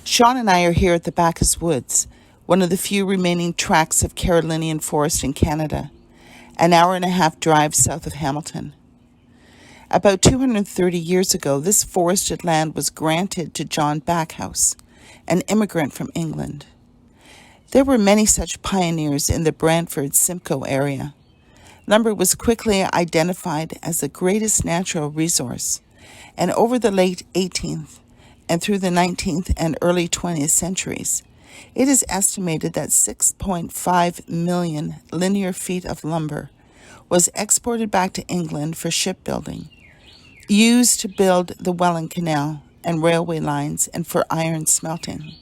Sean and I are here at the Backus Woods, one of the few remaining tracts of Carolinian forest in Canada, an hour-and-a-half drive south of Hamilton. About 230 years ago, this forested land was granted to John Backus, an immigrant from England. There were many such pioneers in the Brantford-Simcoe area. Lumber was quickly identified as the greatest natural resource, and over the late 18th and through the 19th and early 20th centuries, it is estimated that 6.5 million linear feet of lumber was exported back to England for shipbuilding, used to build the Welland Canal and railway lines, and for iron smelting.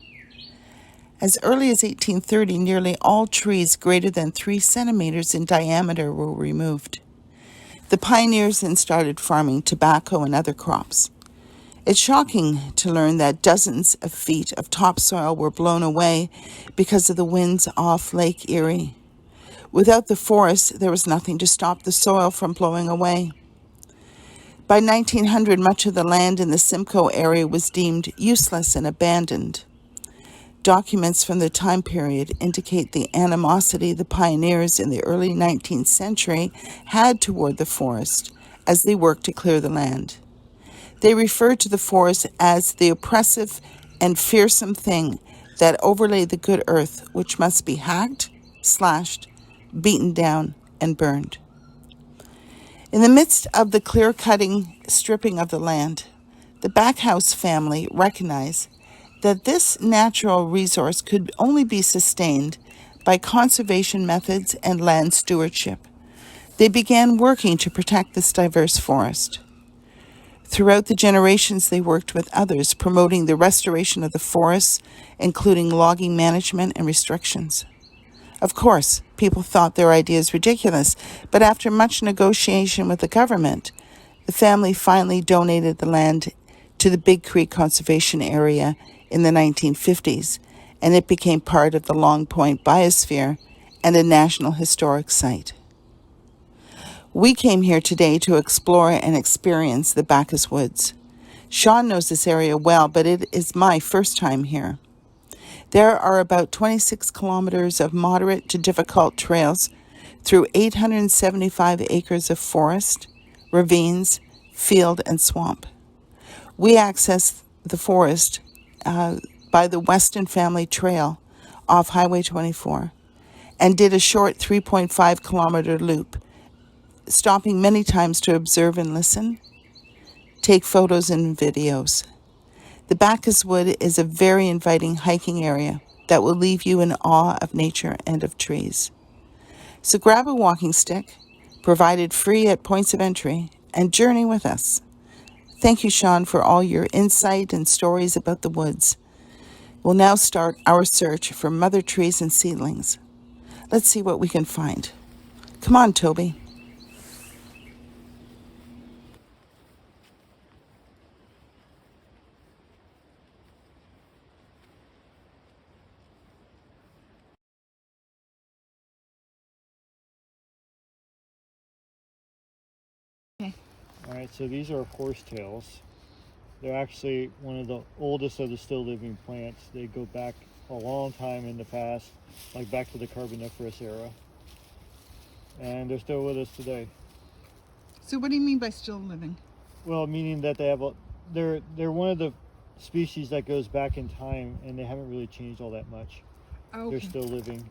As early as 1830, nearly all trees greater than 3 centimeters in diameter were removed. The pioneers then started farming tobacco and other crops. It's shocking to learn that dozens of feet of topsoil were blown away because of the winds off Lake Erie. Without the forest, there was nothing to stop the soil from blowing away. By 1900, much of the land in the Simcoe area was deemed useless and abandoned. Documents from the time period indicate the animosity the pioneers in the early 19th century had toward the forest as they worked to clear the land. They referred to the forest as the oppressive and fearsome thing that overlay the good earth, which must be hacked, slashed, beaten down, and burned. In the midst of the clear-cutting stripping of the land, the Backus family recognized that this natural resource could only be sustained by conservation methods and land stewardship. They began working to protect this diverse forest. Throughout the generations, they worked with others, promoting the restoration of the forests, including logging management and restrictions. Of course, people thought their ideas ridiculous, but after much negotiation with the government, the family finally donated the land to the Big Creek Conservation Area in the 1950s, and it became part of the Long Point Biosphere and a National Historic Site. We came here today to explore and experience the Backus Woods. Sean knows this area well, but it is my first time here. There are about 26 kilometers of moderate to difficult trails through 875 acres of forest, ravines, field, and swamp. We access the forest by the Weston Family Trail off Highway 24 and did a short 3.5 kilometer loop, stopping many times to observe and listen, take photos and videos. The Backus Wood is a very inviting hiking area that will leave you in awe of nature and of trees. So grab a walking stick, provided free at points of entry, and journey with us. Thank you, Sean, for all your insight and stories about the woods. We'll now start our search for mother trees and seedlings. Let's see what we can find. Come on, Toby. Okay. All right, so these are horsetails. They're actually one of the oldest of the still living plants. They go back a long time in the past, like back to the Carboniferous era. And they're still with us today. So what do you mean by still living? Well, meaning that they're one of the species that goes back in time, and they haven't really changed all that much. Oh, okay. They're still living.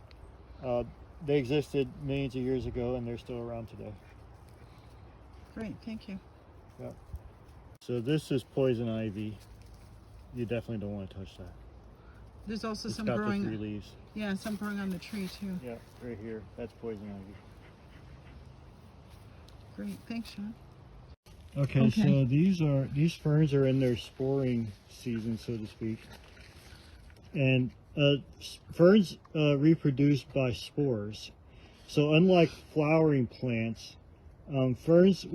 They existed millions of years ago, and they're still around today. Great, thank you. Yeah. So this is poison ivy. You definitely don't want to touch that. There's also It's some got growing. the 3 leaves. Yeah, some growing on the tree too. Yeah, right here. That's poison ivy. Great, thanks, Sean. Okay, so these ferns are in their sporing season, so to speak. And ferns reproduce by spores. So unlike flowering plants, ferns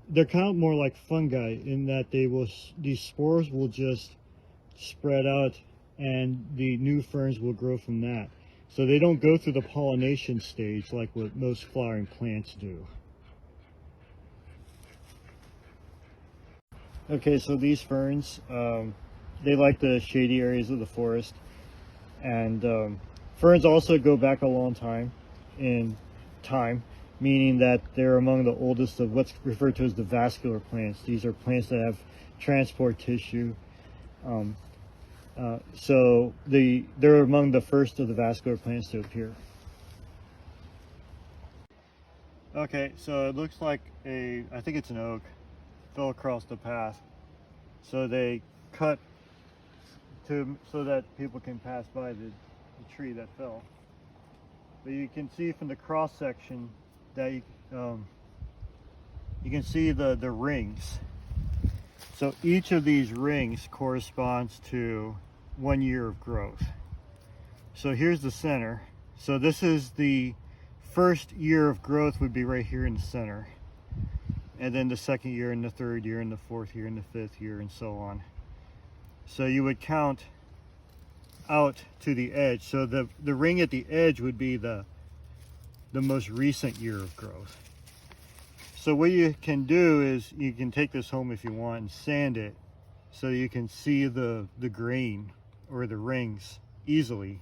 they're kind of more like fungi in that these spores will just spread out and the new ferns will grow from that. So they don't go through the pollination stage like what most flowering plants do. Okay, so these ferns, they like the shady areas of the forest. And ferns also go back a long time in time, meaning that they're among the oldest of what's referred to as the vascular plants. These are plants that have transport tissue. So they're among the first of the vascular plants to appear. Okay, so it looks like I think it's an oak, fell across the path. So they cut so that people can pass by the tree that fell. But you can see from the cross section that you can see the rings. So each of these rings corresponds to 1 year of growth. So here's the center. So this is the first year of growth would be right here in the center. And then the second year and the third year and the fourth year and the fifth year and so on. So you would count out to the edge. So the ring at the edge would be the most recent year of growth. So what you can do is you can take this home if you want and sand it so you can see the grain or the rings easily.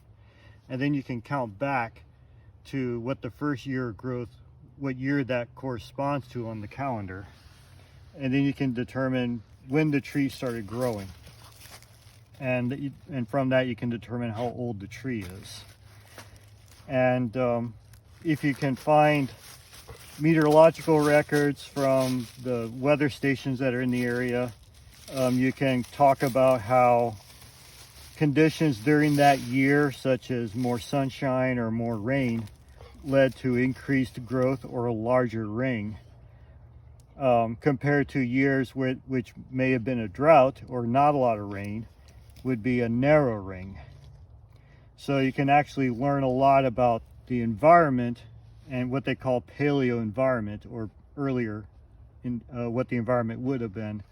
And then you can count back to what the first year of growth, what year that corresponds to on the calendar. And then you can determine when the tree started growing. And from that you can determine how old the tree is. And if you can find meteorological records from the weather stations that are in the area, you can talk about how conditions during that year, such as more sunshine or more rain, led to increased growth or a larger ring, compared to years which may have been a drought or not a lot of rain, would be a narrow ring. So you can actually learn a lot about the environment and what they call paleo environment, or earlier in what the environment would have been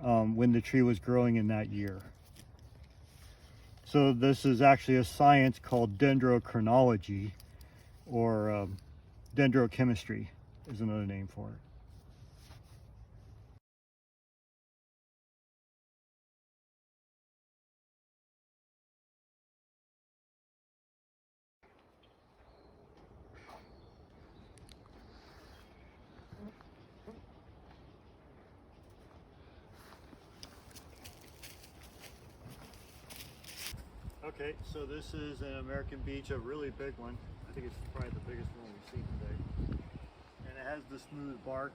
when the tree was growing in that year. So this is actually a science called dendrochronology, or dendrochemistry is another name for it. Okay, so this is an American beech, a really big one. I think it's probably the biggest one we've seen today. And it has the smooth bark.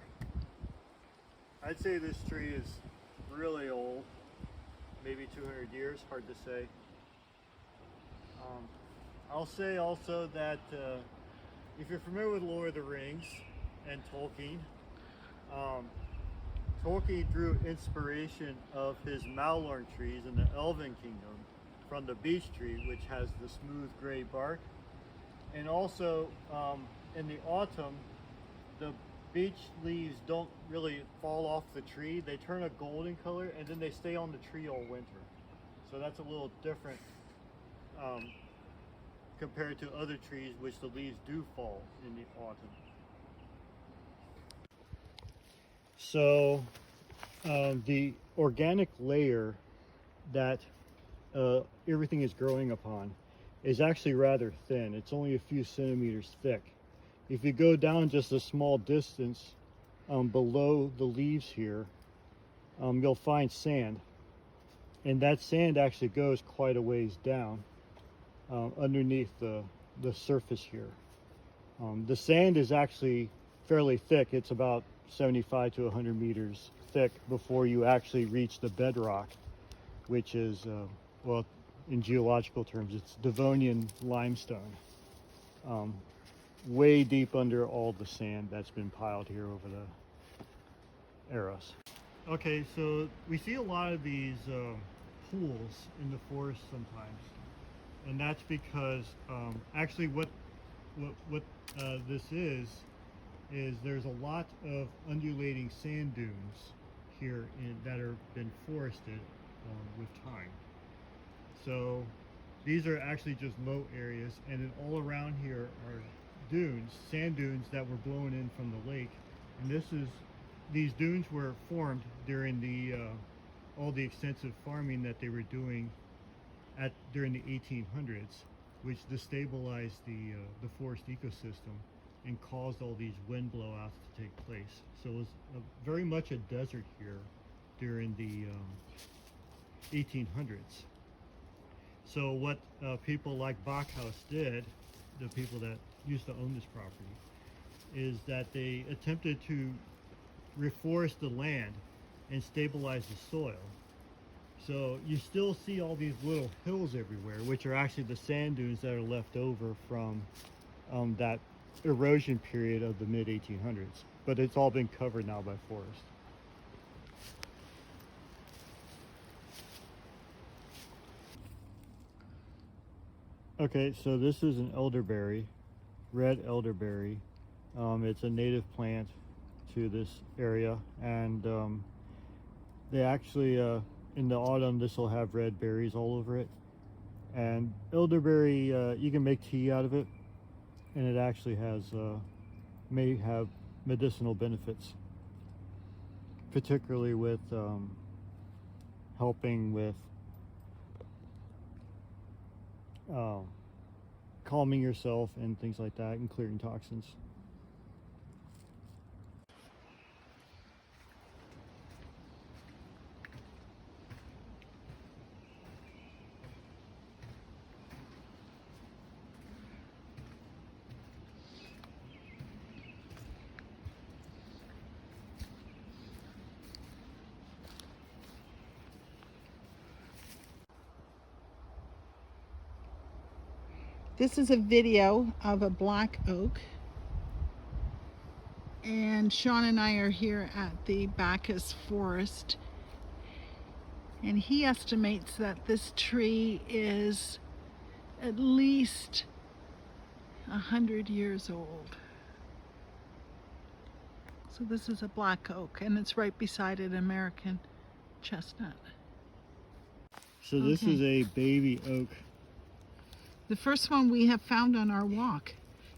I'd say this tree is really old, maybe 200 years, hard to say. I'll say also that if you're familiar with Lord of the Rings and Tolkien, Tolkien drew inspiration of his Malorn trees in the Elven Kingdom from the beech tree, which has the smooth gray bark. And also in the autumn, the beech leaves don't really fall off the tree. They turn a golden color and then they stay on the tree all winter. So that's a little different compared to other trees which the leaves do fall in the autumn. So the organic layer that everything is growing upon is actually rather thin. It's only a few centimeters thick. If you go down just a small distance below the leaves here, you'll find sand. And that sand actually goes quite a ways down underneath the surface here. The sand is actually fairly thick. It's about 75 to 100 meters thick before you actually reach the bedrock, which is, well, in geological terms, it's Devonian limestone. Way deep under all the sand that's been piled here over the eras. Okay, so we see a lot of these pools in the forest sometimes, and that's because actually what this is there's a lot of undulating sand dunes here that have been forested with time. So these are actually just moat areas, and then all around here are dunes, sand dunes that were blown in from the lake. And these dunes were formed during the all the extensive farming that they were doing during the 1800s, which destabilized the forest ecosystem and caused all these wind blowouts to take place. So it was very much a desert here during the 1800s. So what people like Backus did, the people that used to own this property, is that they attempted to reforest the land and stabilize the soil. So you still see all these little hills everywhere, which are actually the sand dunes that are left over from that erosion period of the mid 1800s. But it's all been covered now by forest. Okay, so this is an elderberry, red elderberry. It's a native plant to this area, and they actually in the autumn this will have red berries all over it. And elderberry, you can make tea out of it, and it actually has may have medicinal benefits, particularly with helping with calming yourself and things like that, and clearing toxins. This is a video of a black oak, and Sean and I are here at the Backus forest, and he estimates that this tree is at least 100 years old. So this is a black oak, and it's right beside an American chestnut. So this is a baby oak. The first one we have found on our walk,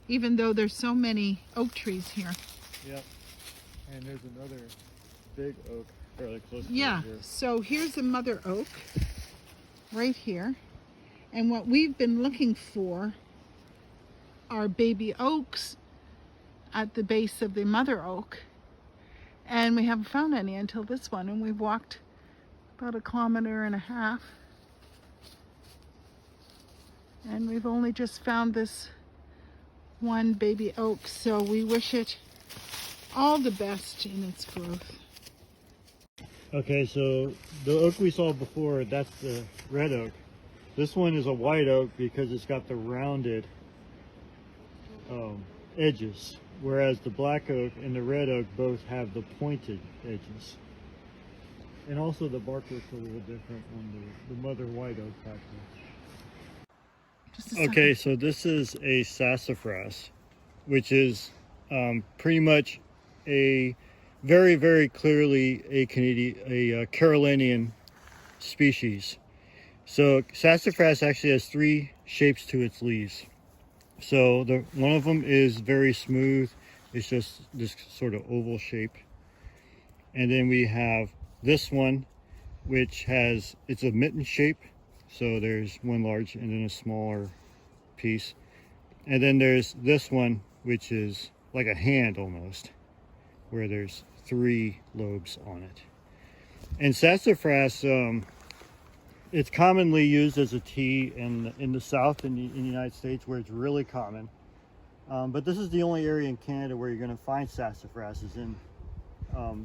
even though there's so many oak trees here. Yep. And there's another big oak fairly close to Yeah, here. so here's a mother oak right here. And what we've been looking for are baby oaks at the base of the mother oak. And we haven't found any until this one. And we've walked about 1.5 kilometers. And we've only just found this one baby oak. So we wish it all the best in its growth. Okay, so the oak we saw before, that's the red oak. This one is a white oak because it's got the rounded edges, whereas the black oak and the red oak both have the pointed edges. And also the bark looks a little different on the mother white oak back there. Okay, so this is a sassafras, which is pretty much a very, very clearly a Carolinian species. So sassafras actually has 3 shapes to its leaves. So one of them is very smooth. It's just this sort of oval shape. And then we have this one, which it's a mitten shape. So there's one large and then a smaller piece. And then there's this one, which is like a hand almost, where there's 3 lobes on it. And sassafras, it's commonly used as a tea in the South in the United States, where it's really common. But this is the only area in Canada where you're going to find sassafras, is in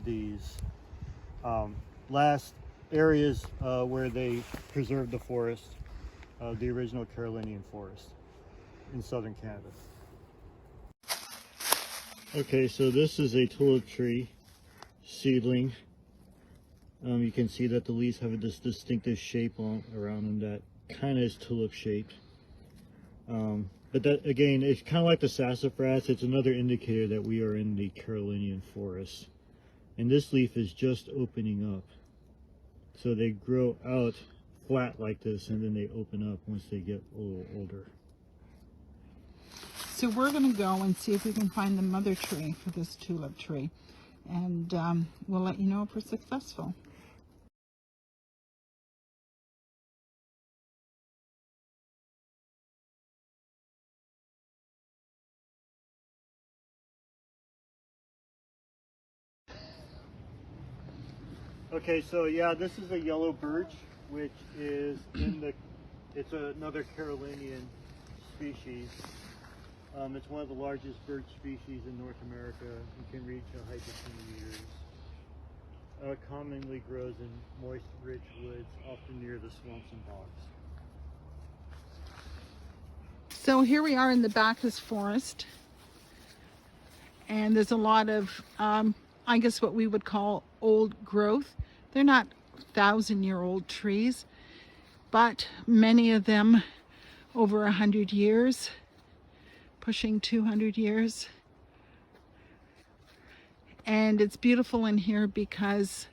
these last areas where they preserved the forest, the original Carolinian forest in southern Canada. Okay, so this is a tulip tree seedling. You can see that the leaves have this distinctive shape around them that kind of is tulip shaped. But that, again, it's kind of like the sassafras. It's another indicator that we are in the Carolinian forest. And this leaf is just opening up. So they grow out flat like this, and then they open up once they get a little older. So we're going to go and see if we can find the mother tree for this tulip tree. And we'll let you know if we're successful. Okay, so yeah, this is a yellow birch, which is it's another Carolinian species. It's one of the largest birch species in North America and can reach a height of 20 meters. Commonly grows in moist, rich woods, often near the swamps and bogs. So here we are in the Backus forest, and there's a lot of, I guess what we would call old growth. They're not 1,000-year-old trees, but many of them over 100 years, pushing 200 years. And it's beautiful in here because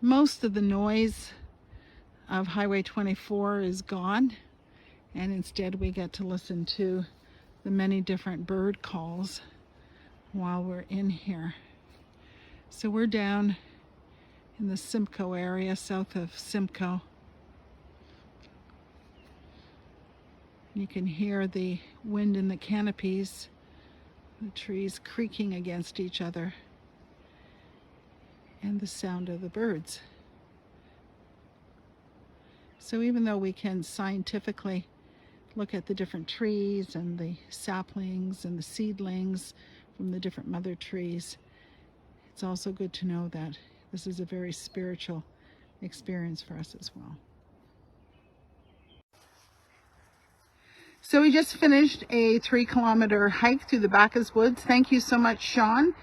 most of the noise of Highway 24 is gone, and instead we get to listen to the many different bird calls while we're in here. So we're down in the Simcoe area, south of Simcoe. You can hear the wind in the canopies, the trees creaking against each other, and the sound of the birds. So even though we can scientifically look at the different trees and the saplings and the seedlings from the different mother trees, it's also good to know that this is a very spiritual experience for us as well. So we just finished a 3-kilometer hike through the Backus Woods. Thank you so much, Sean,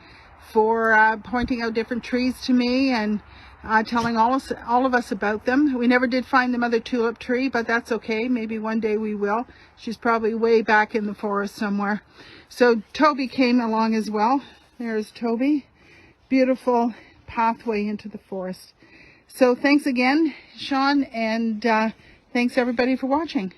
for pointing out different trees to me and telling all of us about them. We never did find the mother tulip tree, but that's okay. Maybe one day we will. She's probably way back in the forest somewhere. So Toby came along as well. There's Toby. Beautiful pathway into the forest. So thanks again, Sean, and thanks everybody for watching.